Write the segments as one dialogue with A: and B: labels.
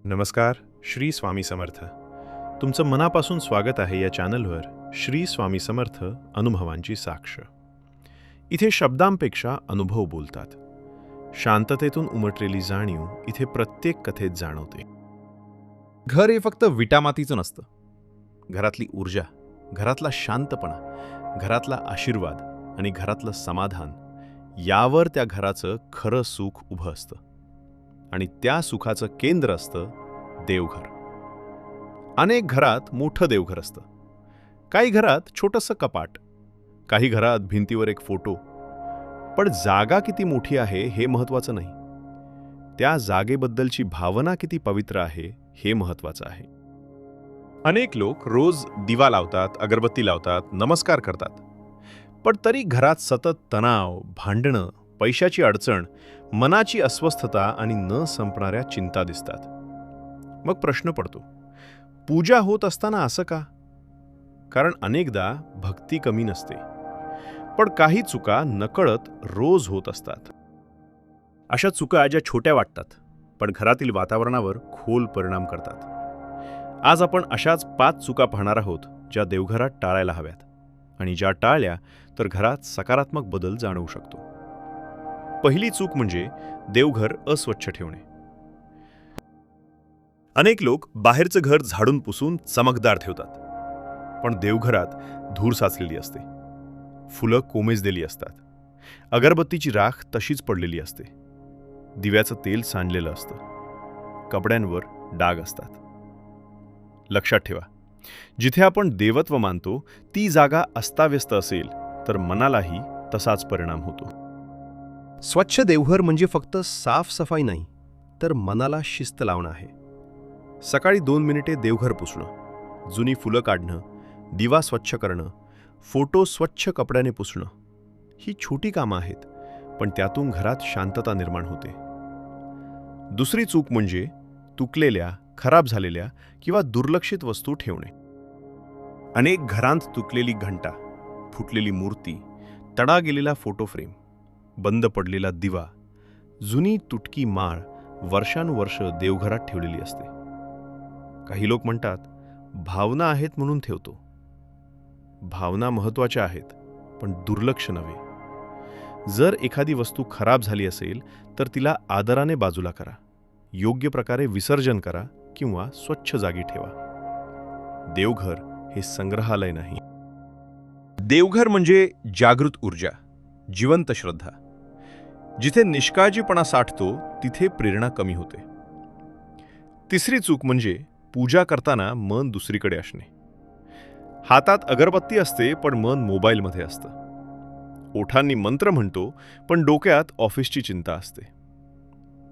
A: नमस्कार. श्री स्वामी समर्थ. तुमचं मनापासून स्वागत आहे या चॅनलवर. श्री स्वामी समर्थ अनुभवांची साक्ष. इथे शब्दांपेक्षा अनुभव बोलतात. शांततेतून उमटलेली जाणीव इथे प्रत्येक कथेत जाणवते.
B: घर हे फक्त विटामातीचं नसतं. घरातली ऊर्जा, घरातला शांतपणा, घरातला आशीर्वाद आणि घरातलं समाधान यावर त्या घराचं खरं सुख उभं असतं. आणि त्या सुखाचं केंद्र असतं देवघर. अनेक घरात मोठं देवघर असतं. काही घरात छोटंसं कपाट, काही घरात भिंतीवर एक फोटो. पण जागा किती मोठी आहे हे महत्त्वाचं नाही. त्या जागेबद्दलची भावना किती पवित्र आहे हे महत्त्वाचं आहे. अनेक लोक रोज दिवा लावतात, अगरबत्ती लावतात, नमस्कार करतात. पण तरी घरात सतत तणाव, भांडणं, पैशाची अडचण, मनाची अस्वस्थता आणि न संपणाऱ्या चिंता दिसतात. मग प्रश्न पडतो, पूजा होत असताना असं का? कारण अनेकदा भक्ती कमी नसते, पण काही चुका नकळत रोज होत असतात. अशा चुका ज्या छोट्या वाटतात पण घरातील वातावरणावर खोल परिणाम करतात. आज आपण अशाच 5 चुका पाहणार आहोत ज्या देवघरात टाळायला हव्यात, आणि ज्या टाळल्या तर घरात सकारात्मक बदल जाणवू शकतो. पहिली चूक म्हणजे देवघर अस्वच्छ ठेवणे. अनेक लोक बाहेरचं घर झाडून पुसून चमकदार ठेवतात, पण देवघरात धूर साचलेली असते, फुलं कोमेजलेली असतात, अगरबत्तीची राख तशीच पडलेली असते, दिव्याचं तेल सांडलेलं असतं, कपड्यांवर डाग असतात. लक्षात ठेवा, जिथे आपण देवत्व मानतो ती जागा अस्ताव्यस्त असेल तर मनालाही तसाच परिणाम होतो. स्वच्छ देवघर म्हणजे फक्त साफसफाई नाही, तर मनाला शिस्त लावणं आहे.
A: सकाळी 2 मिनिटे देवघर पुसणं, जुनी फुलं काढणं, दिवा स्वच्छ करणं, फोटो स्वच्छ कपड्याने पुसणं, ही छोटी कामं आहेत, पण त्यातून घरात शांतता निर्माण होते. दुसरी चूक म्हणजे तुटलेल्या, खराब झालेल्या किंवा दुर्लक्षित वस्तू ठेवणे. अनेक घरांत तुटलेली घंटा, फुटलेली मूर्ती, तडा गेलेला फोटो फ्रेम, बंद पडलेला दिवा, जुनी तुटकी माळ वर्षानुवर्ष देवघरात ठेवलेली असते. काही लोक म्हणतात, भावना आहेत म्हणून ठेवतो. भावना महत्त्वाच्या आहेत, पण दुर्लक्ष नव्हे. जर एखादी वस्तू खराब झाली असेल तर तिला आदराने बाजूला करा, योग्य प्रकारे विसर्जन करा किंवा स्वच्छ जागी ठेवा. देवघर हे संग्रहालय नाही.
B: देवघर म्हणजे जागृत ऊर्जा, जिवंत श्रद्धा. जिथे निष्काळजीपणा साठतो तिथे प्रेरणा कमी होते.
A: तिसरी चूक म्हणजे पूजा करताना मन दुसरीकडे असणे. हातात अगरबत्ती असते पण मन मोबाईलमध्ये असतं. ओठांनी मंत्र म्हणतो पण डोक्यात ऑफिसची चिंता असते.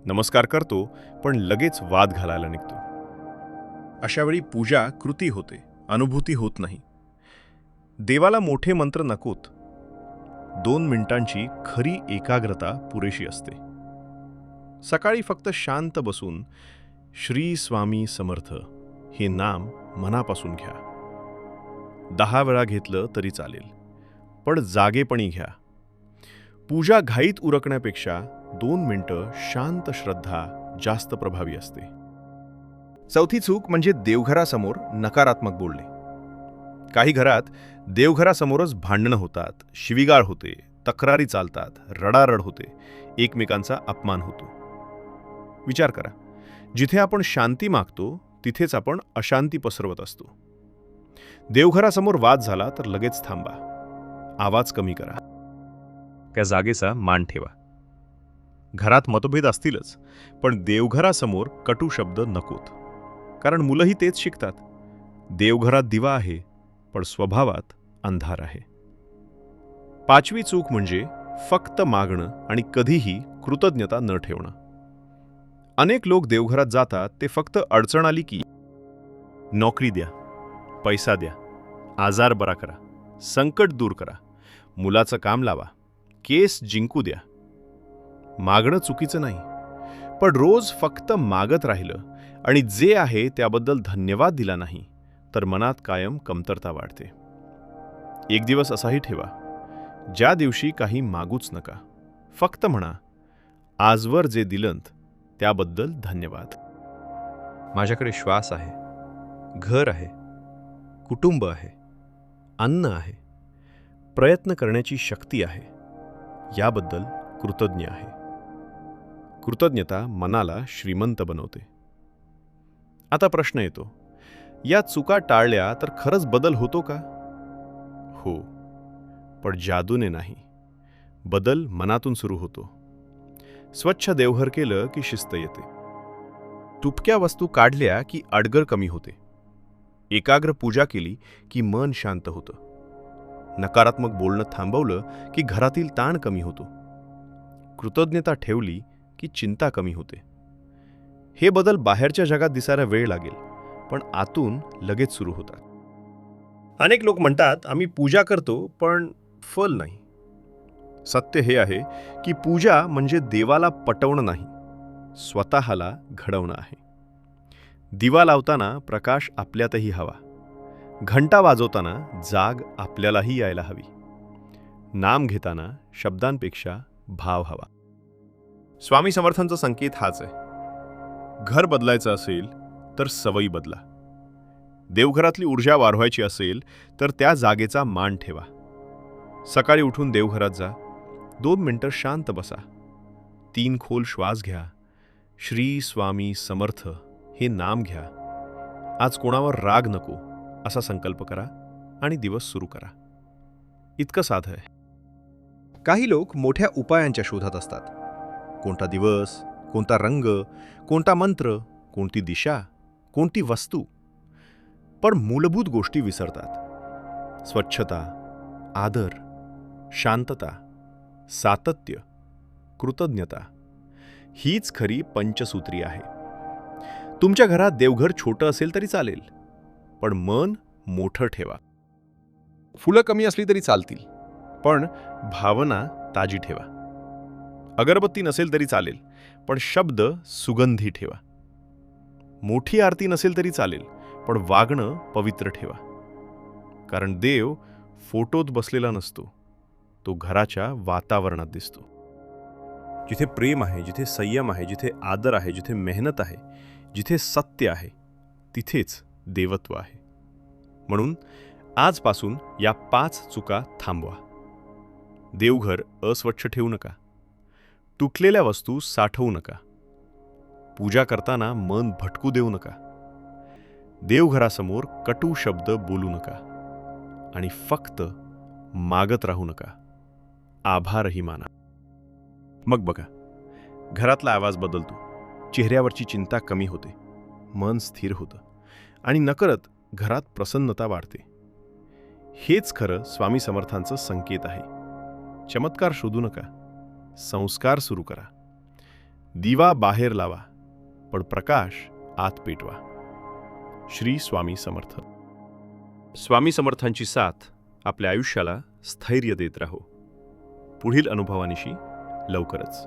A: नमस्कार करतो पण लगेच वाद घालायला निघतो. अशावेळी पूजा कृती होते, अनुभूती होत नाही. देवाला मोठे मंत्र नकोत. 2 मिनिटांची खरी एकाग्रता पुरेशी असते. सकाळी फक्त शांत बसून श्री स्वामी समर्थ हे नाम मनापासून घ्या. 10 वेळा घेतलं तरी चालेल, पण जागेपणी घ्या. पूजा घाईत उरकण्यापेक्षा 2 मिनिटं शांत श्रद्धा जास्त प्रभावी असते. चौथी चूक म्हणजे देवघरासमोर नकारात्मक बोलणे. काही घरात देवघरासमोरच भांडणं होतात, शिवीगाळ होते, तक्रारी चालतात, रडारड होते, एकमेकांचा अपमान होतो. विचार करा, जिथे आपण शांती मागतो तिथेच आपण अशांती पसरवत असतो. देवघरासमोर वाद झाला तर लगेच थांबा, आवाज कमी करा, त्या जागेचा मान ठेवा. घरात मतभेद असतीलच, पण देवघरासमोर कटू शब्द नकोत, कारण मुलंही तेच शिकतात. देवघरात दिवा आहे पण स्वभावात अंधार आहे. 5वी चूक म्हणजे फक्त मागणं आणि कधीही कृतज्ञता न ठेवणं. अनेक लोक देवघरात जातात ते फक्त अडचण आली की नोकरी द्या, पैसा द्या, आजार बरा करा, संकट दूर करा, मुलाचं काम लावा, केस जिंकू द्या. मागणं चुकीचं नाही, पण रोज फक्त मागत राहिलं आणि जे आहे त्याबद्दल धन्यवाद दिला नाही तर मनात कायम कमतरता वाढते. एक दिवस असाही ठेवा, ज्या दिवशी काही मागूच नका, फक्त म्हणा, आजवर जे दिलंत त्याबद्दल धन्यवाद.
B: माझ्याकडे श्वास आहे, घर आहे, कुटुंब आहे, अन्न आहे, प्रयत्न करण्याची शक्ती आहे. याबद्दल कृतज्ञ आहे. कृतज्ञता मनाला श्रीमंत बनवते. आता प्रश्न येतो, या चुका टाळल्या तर खरंच बदल होतो का? हो, पण जादूने नाही. बदल मनातून सुरू होतो. स्वच्छ देवघर केलं की शिस्त येते. तुपक्या वस्तू काढल्या की अडगळ कमी होते. एकाग्र पूजा केली की मन शांत होतं. नकारात्मक बोलणं थांबवलं की घरातील ताण कमी होतो. कृतज्ञता ठेवली की चिंता कमी होते. हे बदल बाहेरच्या जगात दिसायला वेळ लागेल, पण आतून लगेच सुरू होतात. अनेक लोक म्हणतात, आम्ही पूजा करतो पण फल नाही. सत्य हे आहे की पूजा म्हणजे देवाला पटवणं नाही, स्वतःला घडवणं आहे. दिवा लावताना प्रकाश आपल्यातही हवा. घंटा वाजवताना जाग आपल्यालाही यायला हवी. नाम घेताना शब्दांपेक्षा भाव हवा. स्वामी समर्थांचा संकेत हाच आहे. घर बदलायचं असेल तर सवयी बदला. देवघरातली ऊर्जा वाढवायची असेल तर त्या जागेचा मान ठेवा. सकाळी उठून देवघरात जा. 2 मिनिटं शांत बसा. 3 खोल श्वास घ्या. श्री स्वामी समर्थ हे नाम घ्या. आज कोणावर राग नको असा संकल्प करा आणि दिवस सुरू करा. इतकं साधं आहे. काही लोक मोठ्या उपायांच्या शोधात असतात. कोणता दिवस, कोणता रंग, कोणता मंत्र, कोणती दिशा, कोणती वस्तू, पण मूलभूत गोष्टी विसरतात. स्वच्छता, आदर, शांतता, सातत्य, कृतज्ञता हीच खरी पंचसूत्री आहे. तुमच्या घरात देवघर छोटं असेल तरी चालेल, पण मन मोठं ठेवा. फुलं कमी असली तरी चालतील, पण भावना ताजी ठेवा. अगरबत्ती नसेल तरी चालेल, पण शब्द सुगंधी ठेवा. मोठी आरती नसेल तरी चालेल, पण वागणं पवित्र ठेवा. कारण देव फोटोत बसलेला नसतो, तो घराच्या वातावरणात दिसतो. जिथे प्रेम आहे, जिथे संयम आहे, जिथे आदर आहे, जिथे मेहनत आहे, जिथे सत्य आहे, तिथेच देवत्व आहे. म्हणून आजपासून या 5 चुका थांबवा. देवघर अस्वच्छ ठेवू नका. तुटलेल्या वस्तू साठवू नका. पूजा करताना मन भटकू देऊ नका. देवघरासमोर कटू शब्द बोलू नका. आणि फक्त मागत राहू नका. आभारही माना. मग बघा, घरातला आवाज बदलतो. चेहऱ्यावरची चिंता कमी होते. मन स्थिर होतं. आणि नकळत घरात प्रसन्नता वाढते. हेच खरं स्वामी समर्थांचं संकेत आहे. चमत्कार शोधू नका. संस्कार सुरू करा. दिवा बाहेर लावा, पण प्रकाश आत पेटवा. श्री स्वामी समर्थ. स्वामी समर्थांची साथ आपल्या आयुष्याला स्थैर्य देत राहो. पुढील अनुभवानिशी लवकरच.